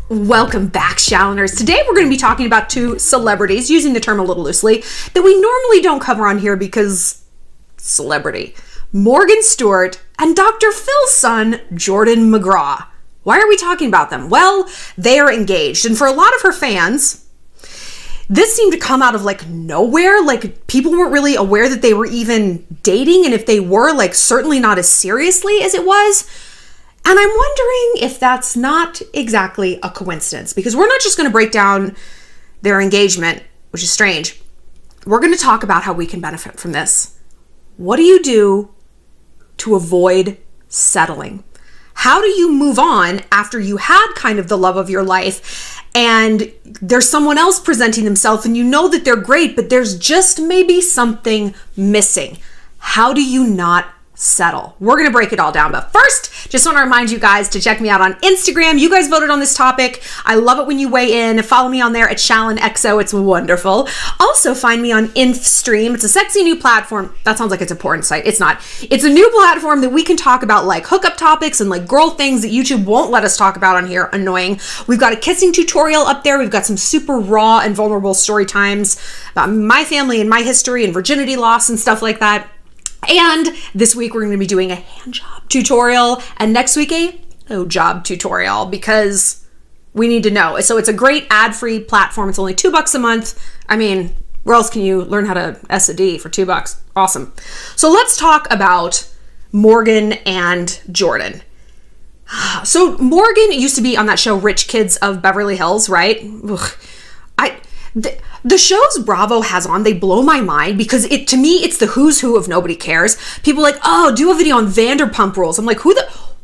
Welcome back, Shalloners. Today we're going to be talking about two celebrities, using the term a little loosely, that we normally don't cover on here because celebrity. Morgan Stewart and Dr. Phil's son, Jordan McGraw. Why are we talking about them? Well, they are engaged, and for a lot of her fans, this seemed to come out of like nowhere. Like people weren't really aware that they were even dating, and if they were, like certainly not as seriously as it was. And I'm wondering if that's not exactly a coincidence, because we're not just going to break down their engagement, which is strange. We're going to talk about how we can benefit from this. What do you do to avoid settling? How do you move on after you had kind of the love of your life and there's someone else presenting themselves and you know that they're great, but there's just maybe something missing? How do you not settle? We're going to break it all down. But first, just want to remind you guys to check me out on Instagram. You guys voted on this topic. I love it when you weigh in. Follow me on there at ShallonXO. It's wonderful. Also, find me on InfStream. It's a sexy new platform. That sounds like it's a porn site. It's not. It's a new platform that we can talk about like hookup topics and like girl things that YouTube won't let us talk about on here. Annoying. We've got a kissing tutorial up there. We've got some super raw and vulnerable story times about my family and my history and virginity loss and stuff like that. And this week we're going to be doing a hand job tutorial, and next week a no job tutorial, because we need to know. So it's a great ad-free platform. It's only $2 a month. I mean, where else can you learn how to S&D for $2? Awesome. So let's talk about Morgan and Jordan. So Morgan used to be on that show Rich Kids of Beverly Hills, right? The shows Bravo has on, they blow my mind, because to me, it's the who's who of Nobody Cares. People are like, oh, do a video on Vanderpump Rules. I'm like, why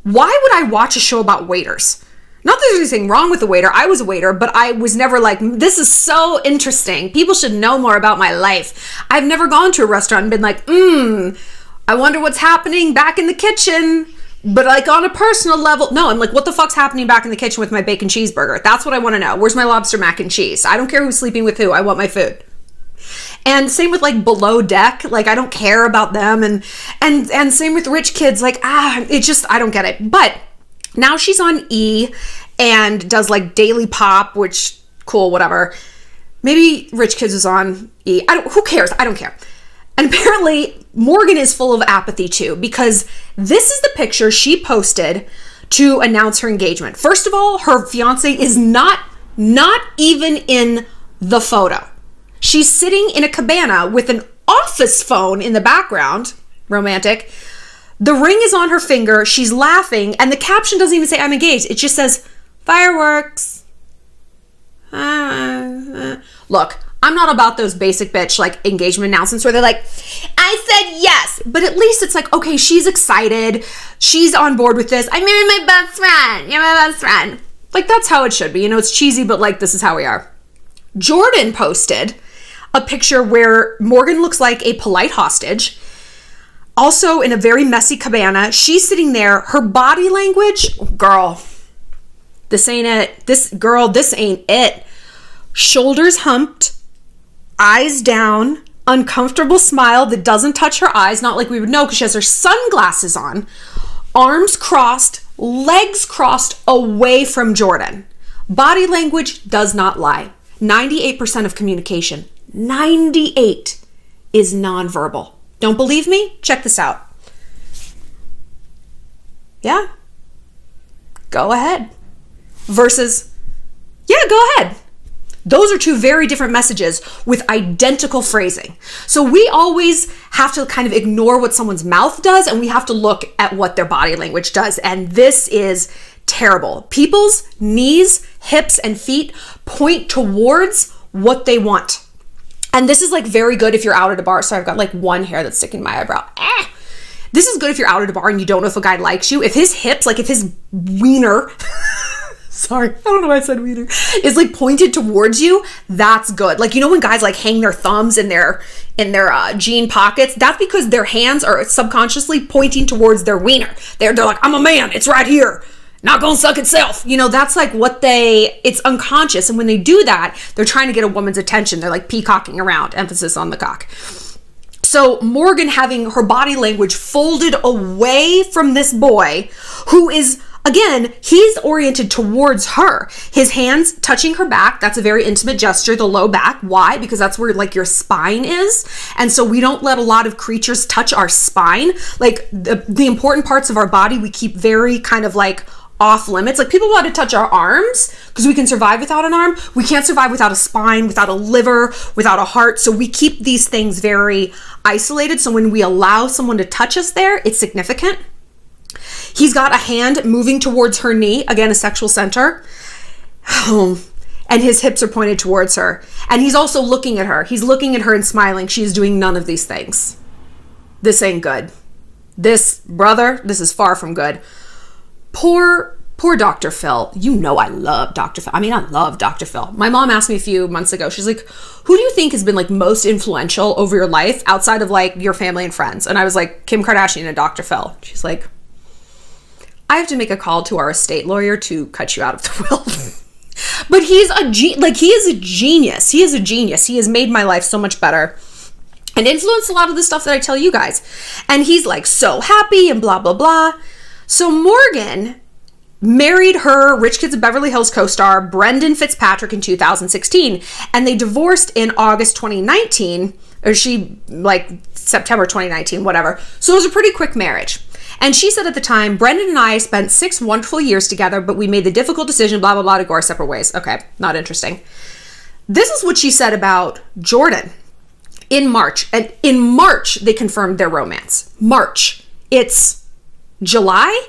would I watch a show about waiters? Not that there's anything wrong with a waiter. I was a waiter, but I was never like, this is so interesting. People should know more about my life. I've never gone to a restaurant and been like, I wonder what's happening back in the kitchen. But like on a personal level, no, I'm like, what the fuck's happening back in the kitchen with my bacon cheeseburger? That's what I want to know. Where's my lobster mac and cheese? I don't care who's sleeping with who. I want my food. And same with like Below Deck. Like I don't care about them. And same with Rich Kids. Like, it's just, I don't get it. But now she's on E and does like Daily Pop, which cool, whatever. Maybe Rich Kids is on E. Who cares? I don't care. And apparently Morgan is full of apathy too, because this is the picture she posted to announce her engagement. First of all, her fiance is not even in the photo. She's sitting in a cabana with an office phone in the background. Romantic. The ring is on her finger. She's laughing. And the caption doesn't even say I'm engaged. It just says fireworks. Look, I'm not about those basic bitch like engagement announcements where they're like, I said yes, but at least it's like, okay, she's excited. She's on board with this. I married my best friend. You're my best friend. Like that's how it should be. You know, it's cheesy, but like this is how we are. Jordan posted a picture where Morgan looks like a polite hostage. Also in a very messy cabana. She's sitting there. Her body language, girl, this ain't it. This ain't it. Shoulders humped. Eyes down, uncomfortable smile that doesn't touch her eyes, not like we would know because she has her sunglasses on, arms crossed, legs crossed away from Jordan. Body language does not lie. 98% of communication, 98 is nonverbal. Don't believe me? Check this out. Yeah. Go ahead. Versus, yeah, go ahead. Those are two very different messages with identical phrasing. So we always have to kind of ignore what someone's mouth does and we have to look at what their body language does. And this is terrible. People's knees, hips, and feet point towards what they want. And this is like very good if you're out at a bar. Sorry, I've got like one hair that's sticking in my eyebrow. This is good if you're out at a bar and you don't know if a guy likes you. If his hips, like if his wiener... Sorry, I don't know why I said wiener. Is like pointed towards you. That's good. Like, you know when guys like hang their thumbs in their jean pockets? That's because their hands are subconsciously pointing towards their wiener. They're like, I'm a man. It's right here. Not gonna suck itself. You know, that's like it's unconscious. And when they do that, they're trying to get a woman's attention. They're like peacocking around. Emphasis on the cock. So Morgan having her body language folded away from this boy who is Again, he's oriented towards her. His hands touching her back. That's a very intimate gesture, the low back. Why? Because that's where like your spine is. And so we don't let a lot of creatures touch our spine. Like the important parts of our body, we keep very kind of like off limits. Like people want to touch our arms because we can survive without an arm. We can't survive without a spine, without a liver, without a heart. So we keep these things very isolated. So when we allow someone to touch us there, it's significant. He's got a hand moving towards her knee, again, a sexual center. And his hips are pointed towards her. And he's also looking at her. He's looking at her and smiling. She's doing none of these things. This ain't good. This, brother, this is far from good. Poor Dr. Phil. You know I love Dr. Phil. I mean, I love Dr. Phil. My mom asked me a few months ago, she's like, who do you think has been like most influential over your life outside of like your family and friends? And I was like, Kim Kardashian and Dr. Phil. She's like, I have to make a call to our estate lawyer to cut you out of the will. But he is a genius. He is a genius. He has made my life so much better and influenced a lot of the stuff that I tell you guys. And he's like so happy and blah, blah, blah. So Morgan married her Rich Kids of Beverly Hills co-star Brendan Fitzpatrick in 2016, and they divorced in August 2019, or September 2019, whatever. So it was a pretty quick marriage. And she said at the time, Brendan and I spent 6 wonderful years together, but we made the difficult decision, blah, blah, blah, to go our separate ways. Okay, not interesting. This is what she said about Jordan in March. And in March, they confirmed their romance. March. It's July.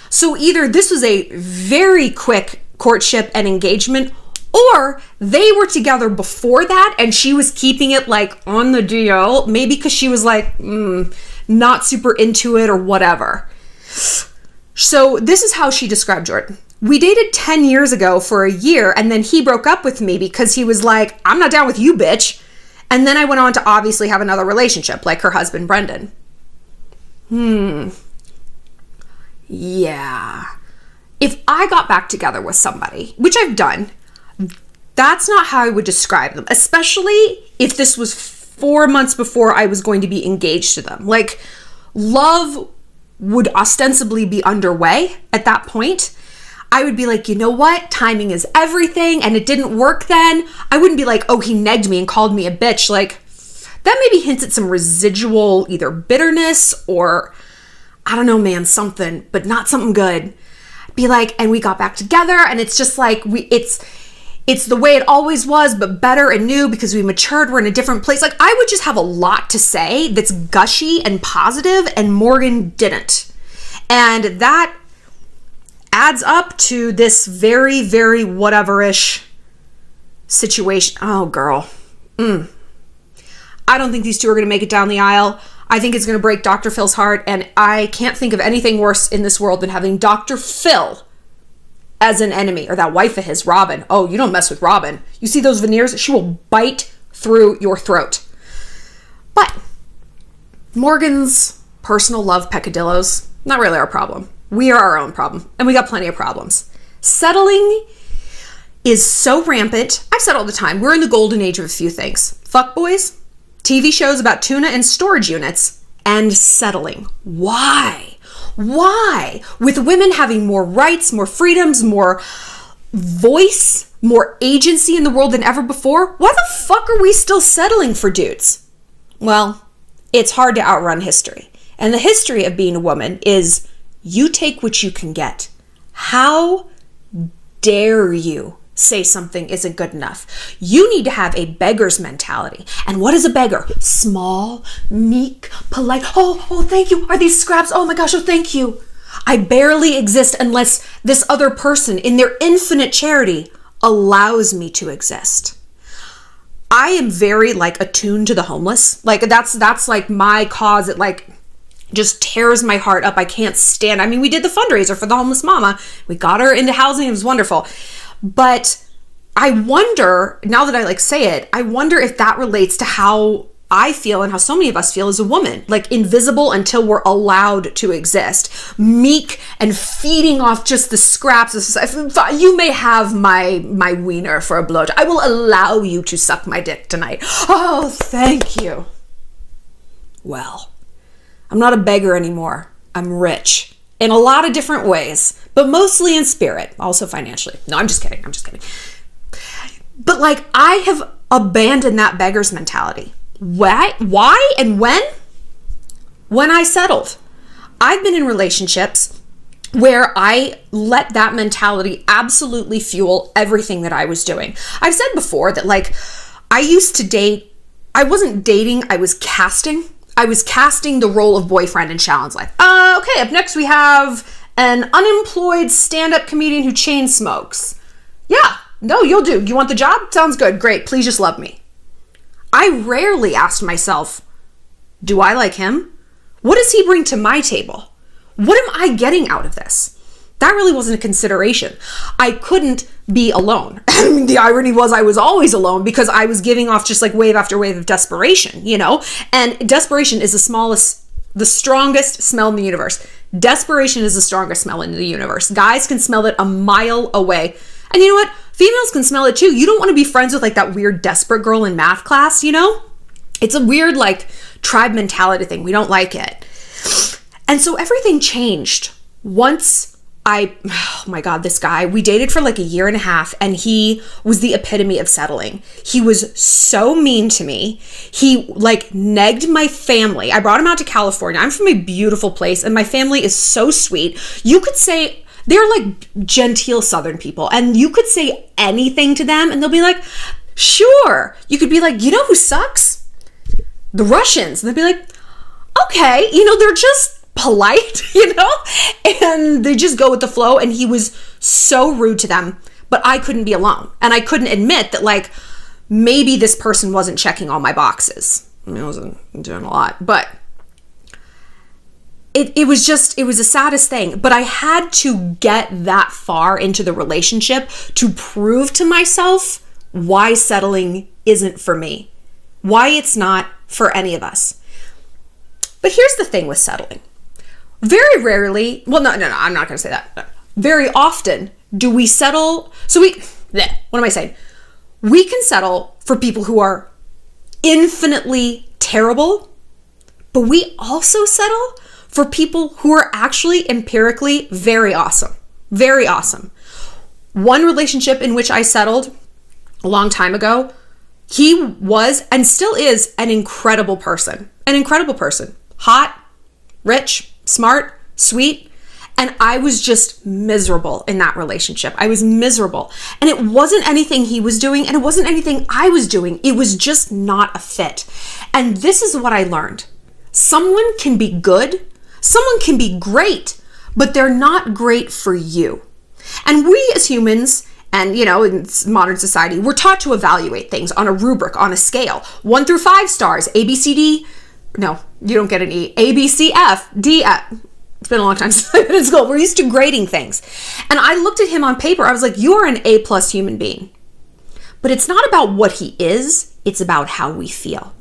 So either this was a very quick courtship and engagement, or they were together before that and she was keeping it like on the DL, maybe because she was like, not super into it or whatever. So this is how she described Jordan. We dated 10 years ago for a year, and then he broke up with me because he was like, I'm not down with you, bitch. And then I went on to obviously have another relationship, like her husband, Brendan. Yeah. If I got back together with somebody, which I've done, that's not how I would describe them, especially if this was 4 months before I was going to be engaged to them. Like, love would ostensibly be underway at that point. I would be like, you know what? Timing is everything, and it didn't work then. I wouldn't be like, oh, he negged me and called me a bitch. Like, that maybe hints at some residual either bitterness or, I don't know, man, something, but not something good. Be like, and we got back together, and it's just like, it's the way it always was, but better and new because we matured. We're in a different place. Like, I would just have a lot to say that's gushy and positive, and Morgan didn't. And that adds up to this very, very whatever-ish situation. Oh, girl. I don't think these two are going to make it down the aisle. I think it's going to break Dr. Phil's heart, and I can't think of anything worse in this world than having Dr. Phil as an enemy, or that wife of his, Robin. Oh, you don't mess with Robin. You see those veneers? She will bite through your throat. But Morgan's personal love peccadillos, not really our problem. We are our own problem, and we got plenty of problems. Settling is so rampant. I've said all the time, we're in the golden age of a few things. Fuckboys, TV shows about tuna and storage units, and settling. Why? Why? With women having more rights, more freedoms, more voice, more agency in the world than ever before, why the fuck are we still settling for dudes? Well, it's hard to outrun history. And the history of being a woman is you take what you can get. How dare you say something isn't good enough? You need to have a beggar's mentality. And what is a beggar? Small, meek, polite. Oh, thank you. Are these scraps? Oh my gosh, oh, thank you. I barely exist unless this other person in their infinite charity allows me to exist. I am very like attuned to the homeless. Like that's like my cause. It like just tears my heart up. I can't stand. I mean, we did the fundraiser for the homeless mama. We got her into housing. It was wonderful. But I wonder, now that I like say it, I wonder if that relates to how I feel and how so many of us feel as a woman, like invisible until we're allowed to exist, meek and feeding off just the scraps. You may have my wiener for a blowjob. I will allow you to suck my dick tonight. Oh, thank you. Well, I'm not a beggar anymore. I'm rich. in a lot of different ways, but mostly in spirit, also financially. No, I'm just kidding. But like, I have abandoned that beggar's mentality. Why and when? When I settled. I've been in relationships where I let that mentality absolutely fuel everything that I was doing. I've said before that like, I used to date, I wasn't dating, I was casting. I was casting the role of boyfriend in Shallon's life. Okay, up next we have an unemployed stand-up comedian who chain smokes. Yeah, no, you'll do. You want the job? Sounds good. Great. Please just love me. I rarely asked myself, do I like him? What does he bring to my table? What am I getting out of this? That really wasn't a consideration. I couldn't be alone. I mean, the irony was I was always alone because I was giving off just like wave after wave of desperation, you know? And desperation is the strongest smell in the universe. Desperation is the strongest smell in the universe. Guys can smell it a mile away. And you know what? Females can smell it too. You don't want to be friends with like that weird desperate girl in math class, you know? It's a weird like tribe mentality thing. We don't like it. And so everything changed once oh my God, this guy, we dated for like a year and a half and he was the epitome of settling. He was so mean to me. He like negged my family. I brought him out to California. I'm from a beautiful place and my family is so sweet. You could say they're like genteel Southern people and you could say anything to them and they'll be like, sure. You could be like, you know who sucks? The Russians. And they'd be like, okay, you know, they're just polite, you know, and they just go with the flow. And he was so rude to them, but I couldn't be alone. And I couldn't admit that like, maybe this person wasn't checking all my boxes. I mean, I wasn't doing a lot, but it was the saddest thing. But I had to get that far into the relationship to prove to myself why settling isn't for me, why it's not for any of us. But here's the thing with settling. Very rarely, well, no, I'm not going to say that. No. Very often do we settle. So what am I saying? We can settle for people who are infinitely terrible, but we also settle for people who are actually empirically very awesome. Very awesome. One relationship in which I settled a long time ago, he was and still is an incredible person. An incredible person. Hot, rich, smart, sweet. And I was just miserable in that relationship. I was miserable. And it wasn't anything he was doing and it wasn't anything I was doing. It was just not a fit. And this is what I learned. Someone can be good, someone can be great, but they're not great for you. And we as humans, and you know, in modern society, we're taught to evaluate things on a rubric, on a scale, 1 through 5 stars, A, B, C, D. No, you don't get an E. A, B, C, F, D, F. It's been a long time since I've been in school. We're used to grading things. And I looked at him on paper. I was like, you are an A+ human being. But it's not about what he is. It's about how we feel.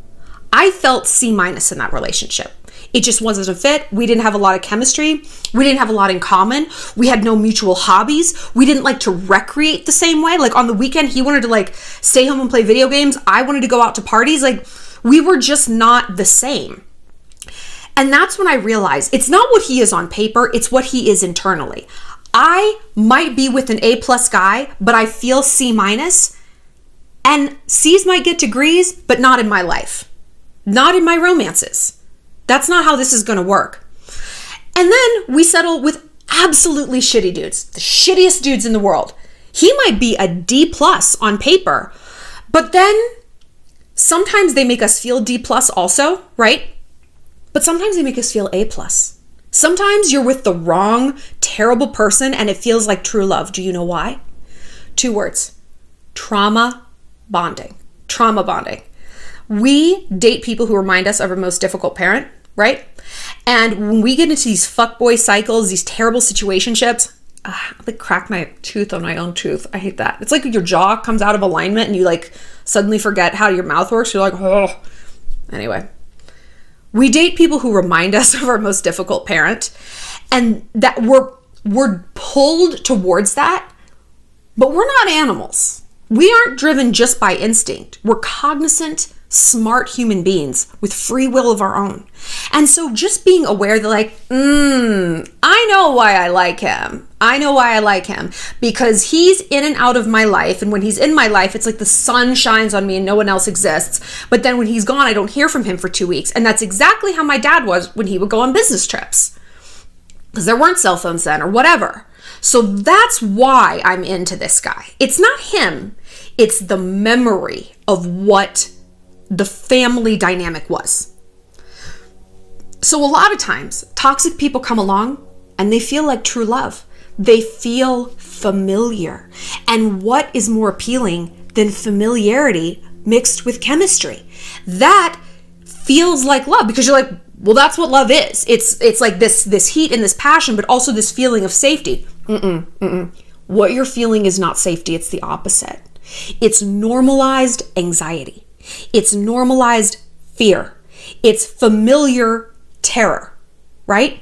I felt C- in that relationship. It just wasn't a fit. We didn't have a lot of chemistry. We didn't have a lot in common. We had no mutual hobbies. We didn't like to recreate the same way. Like on the weekend, he wanted to like stay home and play video games. I wanted to go out to parties. Like we were just not the same. And that's when I realized it's not what he is on paper, it's what he is internally. I might be with an A+ guy, but I feel C-, and C's might get degrees, but not in my life. Not in my romances. That's not how this is going to work. And then we settle with absolutely shitty dudes, the shittiest dudes in the world. He might be a D+ on paper, but then sometimes they make us feel D+ also, right? But sometimes they make us feel A+. Sometimes you're with the wrong, terrible person and it feels like true love. Do you know why? 2 words. Trauma bonding. Trauma bonding. We date people who remind us of our most difficult parent, right? And when we get into these fuckboy cycles, these terrible situationships, I like crack my tooth on my own tooth. I hate that. It's like your jaw comes out of alignment and you like suddenly forget how your mouth works. You're like, oh. Anyway. We date people who remind us of our most difficult parent and that we're pulled towards that, but we're not animals. We aren't driven just by instinct. We're cognizant smart human beings with free will of our own. And so just being aware that like, I know why I like him. I know why I like him, because he's in and out of my life. And when he's in my life, it's like the sun shines on me and no one else exists. But then when he's gone, I don't hear from him for 2 weeks. And that's exactly how my dad was when he would go on business trips, because there weren't cell phones then or whatever. So that's why I'm into this guy. It's not him. It's the memory of what the family dynamic was. So a lot of times, toxic people come along and they feel like true love. They feel familiar. And what is more appealing than familiarity mixed with chemistry? That feels like love, because you're like, well, that's what love is. It's like this heat and this passion, but also this feeling of safety. What you're feeling is not safety. It's the opposite. It's normalized anxiety. It's normalized fear. It's familiar terror, right?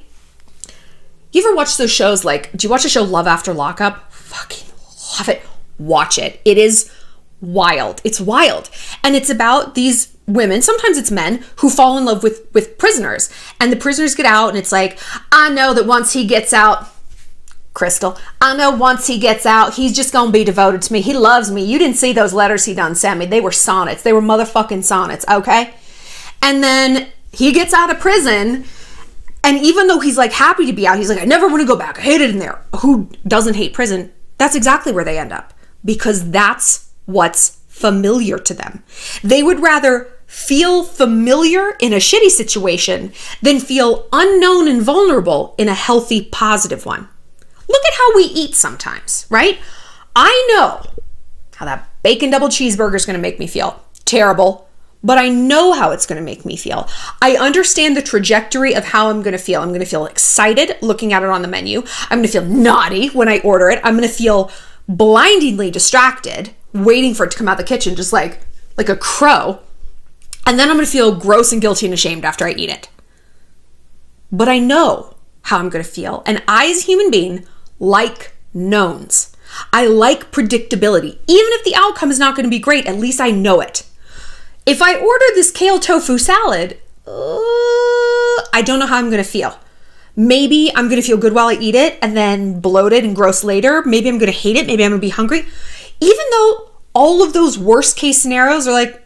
You ever watch those shows like, do you watch the show Love After Lockup? Fucking love it. Watch it. It is wild. It's wild. And it's about these women, sometimes it's men, who fall in love with prisoners. And the prisoners get out and it's like, I know that once he gets out, Crystal, I know once he gets out, he's just going to be devoted to me. He loves me. You didn't see those letters he done sent me. They were sonnets. They were motherfucking sonnets, okay? And then he gets out of prison, and even though he's like happy to be out, he's like, I never want to go back. I hate it in there. Who doesn't hate prison? That's exactly where they end up, because that's what's familiar to them. They would rather feel familiar in a shitty situation than feel unknown and vulnerable in a healthy, positive one. Look at how we eat sometimes, right? I know how that bacon double cheeseburger is going to make me feel terrible, but I know how it's going to make me feel. I understand the trajectory of how I'm going to feel. I'm going to feel excited looking at it on the menu. I'm going to feel naughty when I order it. I'm going to feel blindingly distracted, waiting for it to come out the kitchen, just like a crow. And then I'm going to feel gross and guilty and ashamed after I eat it. But I know how I'm going to feel. And I, as a human being, like knowns. I like predictability. Even if the outcome is not going to be great, at least I know it. If I order this kale tofu salad, I don't know how I'm going to feel. Maybe I'm going to feel good while I eat it and then bloated and gross later. Maybe I'm going to hate it. Maybe I'm going to be hungry. Even though all of those worst case scenarios are like,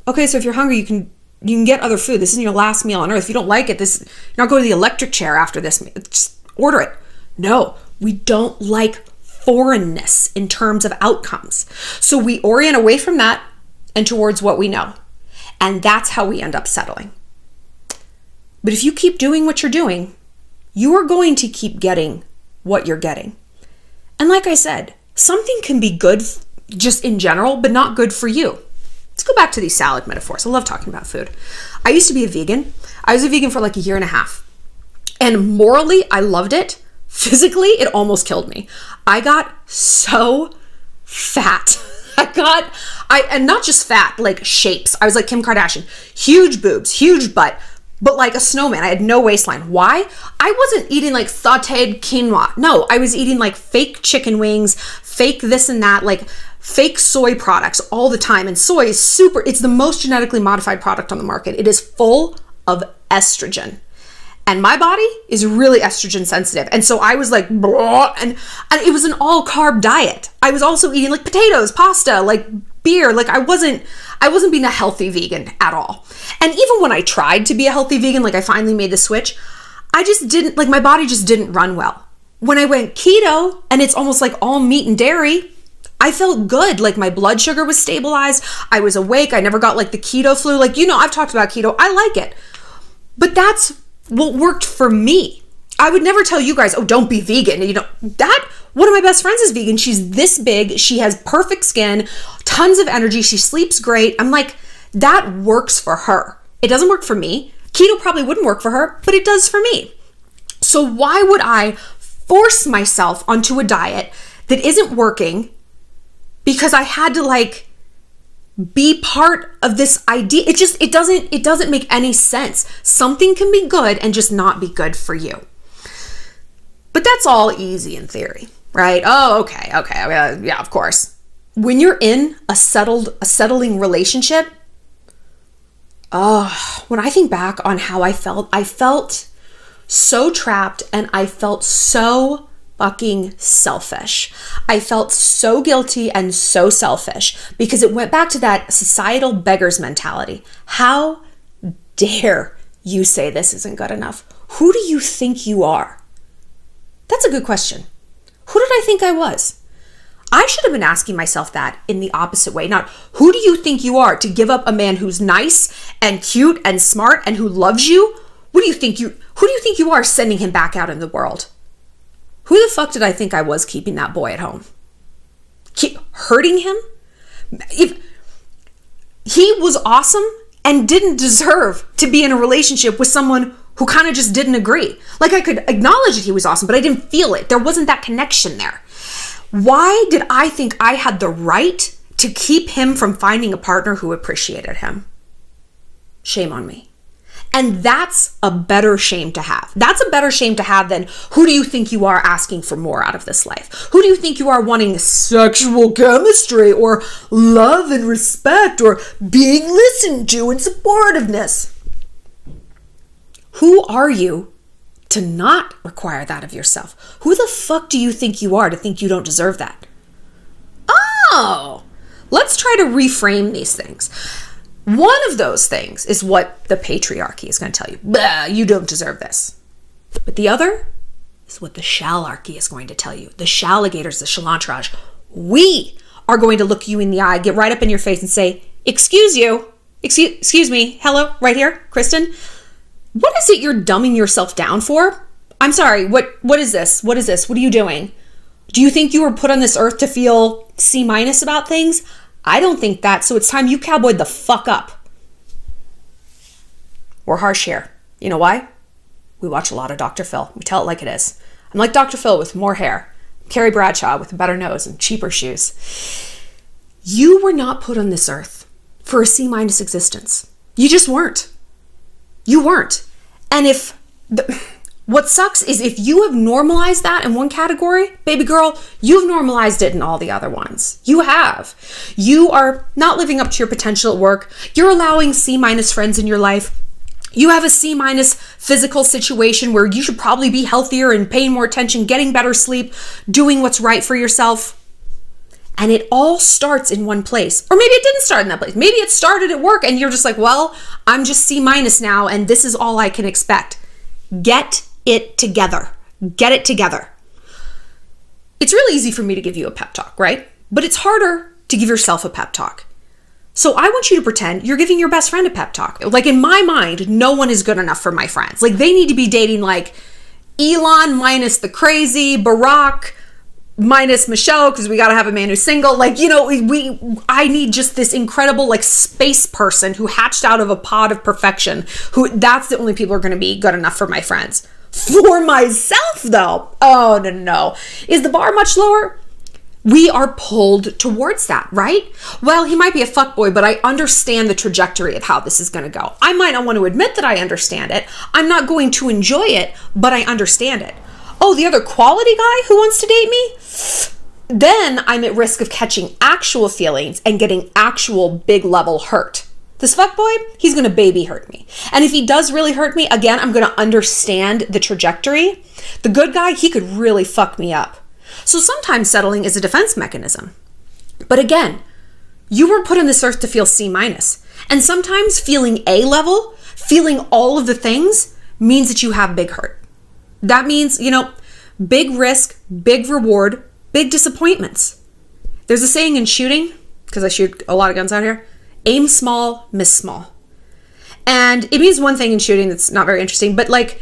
okay, so if you're hungry, you can get other food. This isn't your last meal on earth. If you don't like it, you're not going to the electric chair after this. Just order it. No, we don't like foreignness in terms of outcomes. So we orient away from that and towards what we know. And that's how we end up settling. But if you keep doing what you're doing, you are going to keep getting what you're getting. And like I said, something can be good just in general, but not good for you. Let's go back to these salad metaphors. I love talking about food. I used to be a vegan. I was a vegan for like a year and a half. And morally, I loved it. Physically, it almost killed me. I got so fat. And not just fat, like shapes. I was like Kim Kardashian. Huge boobs, huge butt, but like a snowman. I had no waistline. Why? I wasn't eating like sauteed quinoa. No, I was eating like fake chicken wings, fake this and that, like fake soy products all the time. And soy is it's the most genetically modified product on the market. It is full of estrogen. And my body is really estrogen sensitive. And so I was like, and it was an all carb diet. I was also eating like potatoes, pasta, like beer. Like I wasn't being a healthy vegan at all. And even when I tried to be a healthy vegan, like I finally made the switch, I just didn't, like my body just didn't run well. When I went keto and it's almost like all meat and dairy, I felt good. Like my blood sugar was stabilized. I was awake. I never got like the keto flu. Like, I've talked about keto. I like it. But that's what worked for me. I would never tell you guys, oh, don't be vegan. One of my best friends is vegan. She's this big. She has perfect skin, tons of energy. She sleeps great. I'm like, that works for her. It doesn't work for me. Keto probably wouldn't work for her, but it does for me. So why would I force myself onto a diet that isn't working because I had to like be part of this idea? It doesn't make any sense. Something can be good and just not be good for you. But that's all easy in theory, right? Oh, okay. Yeah, of course. When you're in a settling relationship, When I think back on how I felt so trapped and I felt so fucking selfish. I felt so guilty and so selfish because it went back to that societal beggar's mentality. How dare you say this isn't good enough? Who do you think you are? That's a good question. Who did I think I was? I should have been asking myself that in the opposite way. Not, who do you think you are to give up a man who's nice and cute and smart and who loves you? Who do you think you are sending him back out in the world? Who the fuck did I think I was keeping that boy at home? Keep hurting him? If he was awesome and didn't deserve to be in a relationship with someone who kind of just didn't agree. Like, I could acknowledge that he was awesome, but I didn't feel it. There wasn't that connection there. Why did I think I had the right to keep him from finding a partner who appreciated him? Shame on me. And that's a better shame to have. That's a better shame to have than, who do you think you are asking for more out of this life? Who do you think you are wanting sexual chemistry or love and respect or being listened to and supportiveness? Who are you to not require that of yourself? Who the fuck do you think you are to think you don't deserve that? Oh, let's try to reframe these things. One of those things is what the patriarchy is going to tell you. Bah, you don't deserve this. But the other is what the shallarchy is going to tell you. The shalligators, the shalantrage. We are going to look you in the eye, get right up in your face and say, excuse me, hello, right here, Kristen. What is it you're dumbing yourself down for? I'm sorry, what is this? What is this? What are you doing? Do you think you were put on this earth to feel C- about things? I don't think that, so it's time you cowboyed the fuck up. We're harsh here. You know why? We watch a lot of Dr. Phil. We tell it like it is. I'm like Dr. Phil with more hair. Carrie Bradshaw with a better nose and cheaper shoes. You were not put on this earth for a C- existence. You just weren't. You weren't. And what sucks is if you have normalized that in one category, baby girl, you've normalized it in all the other ones. You have. You are not living up to your potential at work. You're allowing C- friends in your life. You have a C- physical situation where you should probably be healthier and paying more attention, getting better sleep, doing what's right for yourself. And it all starts in one place. Or maybe it didn't start in that place. Maybe it started at work and you're just like, well, I'm just C- now and this is all I can expect. Get it together. Get it together. It's really easy for me to give you a pep talk, right? But it's harder to give yourself a pep talk. So I want you to pretend you're giving your best friend a pep talk. Like, in my mind, no one is good enough for my friends. Like, they need to be dating like Elon minus the crazy, Barack minus Michelle, because we got to have a man who's single. Like, you know, I need just this incredible like space person who hatched out of a pod of perfection, who that's the only people who are going to be good enough for my friends. For myself though, oh no. Is the bar much lower? We are pulled towards that, right? Well, he might be a fuckboy, but I understand the trajectory of how this is going to go. I might not want to admit that I understand it. I'm not going to enjoy it, but I understand it. Oh, the other quality guy who wants to date me? Then I'm at risk of catching actual feelings and getting actual big level hurt. This fuckboy, he's going to baby hurt me. And if he does really hurt me, again, I'm going to understand the trajectory. The good guy, he could really fuck me up. So sometimes settling is a defense mechanism. But again, you were put on this earth to feel C-. And sometimes feeling A level, feeling all of the things, means that you have big hurt. That means, you know, big risk, big reward, big disappointments. There's a saying in shooting, because I shoot a lot of guns out here, aim small, miss small. And it means one thing in shooting that's not very interesting, but like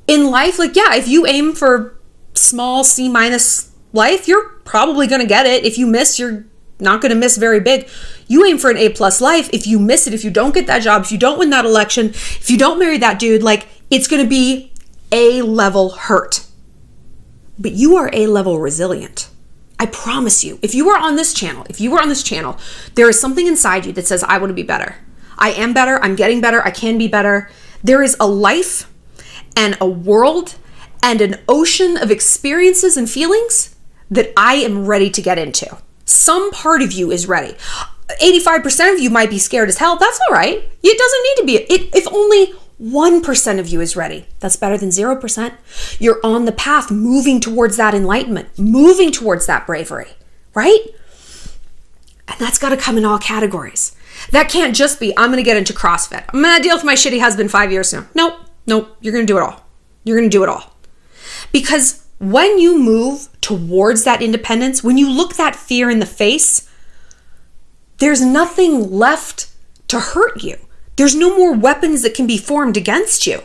in life, like, yeah, if you aim for small C- life, you're probably going to get it. If you miss, you're not going to miss very big. You aim for an A+ life. If you miss it, if you don't get that job, if you don't win that election, if you don't marry that dude, like, it's going to be A-level hurt. But you are A-level resilient. I promise you, if you are on this channel, there is something inside you that says, I want to be better. I am better. I'm getting better. I can be better. There is a life and a world and an ocean of experiences and feelings that I am ready to get into. Some part of you is ready. 85% of you might be scared as hell. That's all right. It doesn't need to be. If only 1% of you is ready, that's better than 0%. You're on the path moving towards that enlightenment, moving towards that bravery, right? And that's got to come in all categories. That can't just be, I'm going to get into CrossFit. I'm going to deal with my shitty husband 5 years now. Nope. You're going to do it all. You're going to do it all. Because when you move towards that independence, when you look that fear in the face, there's nothing left to hurt you. There's no more weapons that can be formed against you.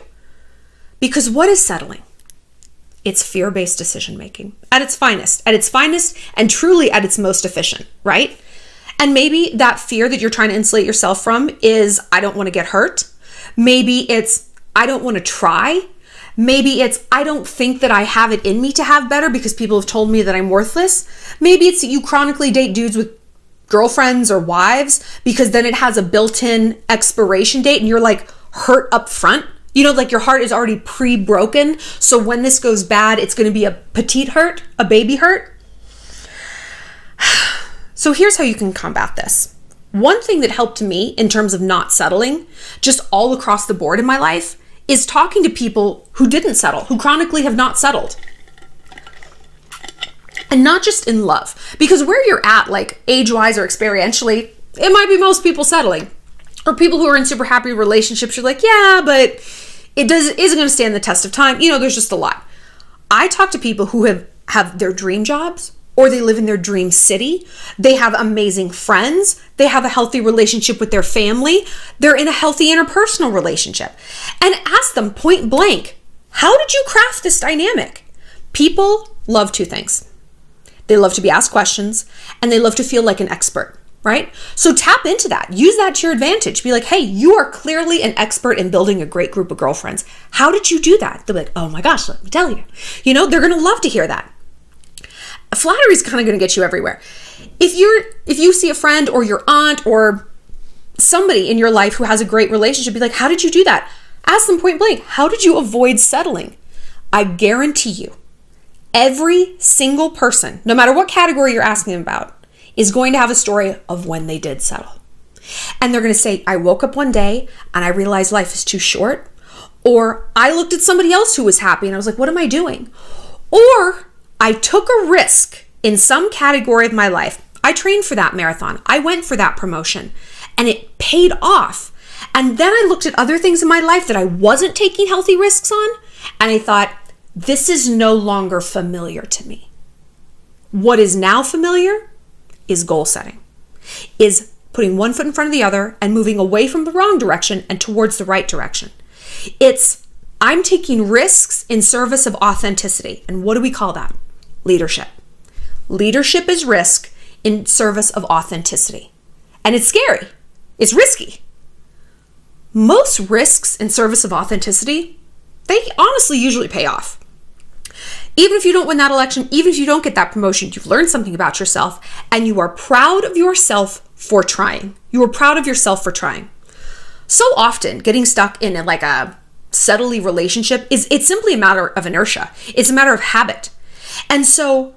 Because what is settling? It's fear-based decision-making at its finest and truly at its most efficient, right? And maybe that fear that you're trying to insulate yourself from is, I don't want to get hurt. Maybe it's, I don't want to try. Maybe it's, I don't think that I have it in me to have better because people have told me that I'm worthless. Maybe it's that you chronically date dudes with girlfriends or wives because then it has a built-in expiration date and you're like hurt up front. You know, like your heart is already pre-broken. So when this goes bad, it's going to be a petite hurt, a baby hurt. So here's how you can combat this. One thing that helped me in terms of not settling, just all across the board in my life, is talking to people who didn't settle, who chronically have not settled. And not just in love, because where you're at, like age-wise or experientially, it might be most people settling. Or people who are in super happy relationships, you're like, yeah, but isn't going to stand the test of time. You know, there's just a lot. I talk to people who have their dream jobs, or they live in their dream city. They have amazing friends. They have a healthy relationship with their family. They're in a healthy interpersonal relationship. And ask them point blank, how did you craft this dynamic? People love two things. They love to be asked questions and they love to feel like an expert, right? So tap into that. Use that to your advantage. Be like, hey, you are clearly an expert in building a great group of girlfriends. How did you do that? They'll be like, oh my gosh, let me tell you. You know, they're going to love to hear that. Flattery is kind of going to get you everywhere. If you see a friend or your aunt or somebody in your life who has a great relationship, be like, how did you do that? Ask them point blank, how did you avoid settling? I guarantee you, every single person, no matter what category you're asking them about, is going to have a story of when they did settle. And they're going to say, I woke up one day and I realized life is too short. Or I looked at somebody else who was happy and I was like, what am I doing? Or I took a risk in some category of my life. I trained for that marathon. I went for that promotion and it paid off. And then I looked at other things in my life that I wasn't taking healthy risks on. And I thought, this is no longer familiar to me. What is now familiar is goal setting, is putting one foot in front of the other and moving away from the wrong direction and towards the right direction. It's, I'm taking risks in service of authenticity. And what do we call that? Leadership. Leadership is risk in service of authenticity. And it's scary. It's risky. Most risks in service of authenticity, they honestly usually pay off. Even if you don't win that election, even if you don't get that promotion, you've learned something about yourself and you are proud of yourself for trying. You are proud of yourself for trying. So often getting stuck in like a steadily relationship it's simply a matter of inertia. It's a matter of habit. And so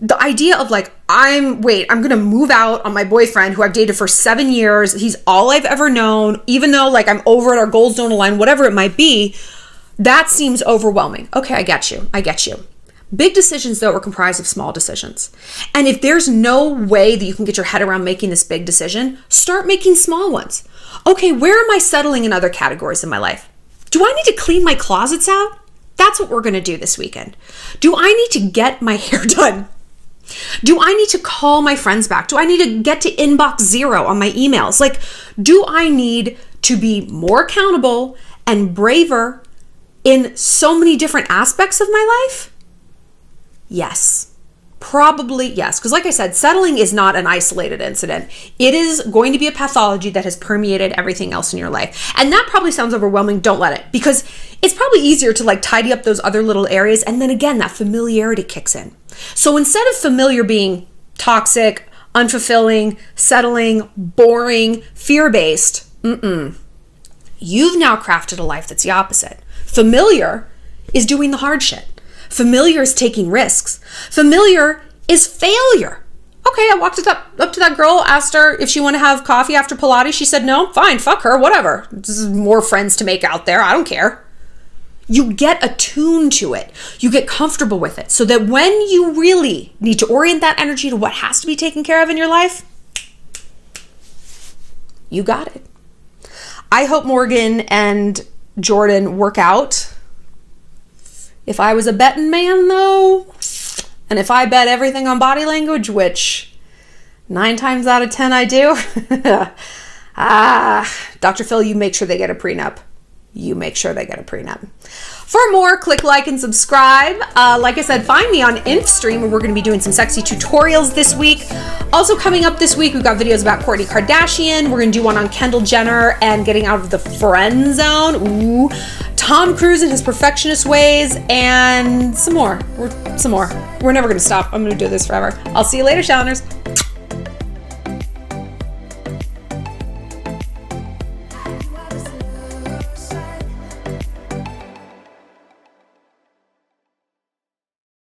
the idea of like, I'm going to move out on my boyfriend who I've dated for 7 years. He's all I've ever known, even though like I'm over it, our goals don't align, whatever it might be, that seems overwhelming. Okay, I get you. Big decisions though are comprised of small decisions. And if there's no way that you can get your head around making this big decision, start making small ones. Okay, where am I settling in other categories in my life? Do I need to clean my closets out? That's what we're going to do this weekend. Do I need to get my hair done? Do I need to call my friends back? Do I need to get to inbox 0 on my emails? Like, do I need to be more accountable and braver in so many different aspects of my life? Yes. Probably yes. Because like I said, settling is not an isolated incident. It is going to be a pathology that has permeated everything else in your life. And that probably sounds overwhelming. Don't let it. Because it's probably easier to like tidy up those other little areas. And then again, that familiarity kicks in. So instead of familiar being toxic, unfulfilling, settling, boring, fear-based, you've now crafted a life that's the opposite. Familiar is doing the hard shit. Familiar is taking risks. Familiar is failure. Okay, I walked up to that girl, asked her if she wanted to have coffee after Pilates. She said no. Fine, fuck her, whatever. There's more friends to make out there. I don't care. You get attuned to it. You get comfortable with it so that when you really need to orient that energy to what has to be taken care of in your life, you got it. I hope Morgan and Jordan work out. If I was a betting man, though, and if I bet everything on body language, which 9 times out of 10 I do, Dr. Phil, you make sure they get a prenup. You make sure they get a prenup. For more, click like and subscribe. Like I said, find me on Instagram, where we're going to be doing some sexy tutorials this week. Also coming up this week, we've got videos about Kourtney Kardashian. We're going to do one on Kendall Jenner and getting out of the friend zone. Ooh. Tom Cruise and his perfectionist ways, and some more. We're never going to stop. I'm going to do this forever. I'll see you later, Shalloners.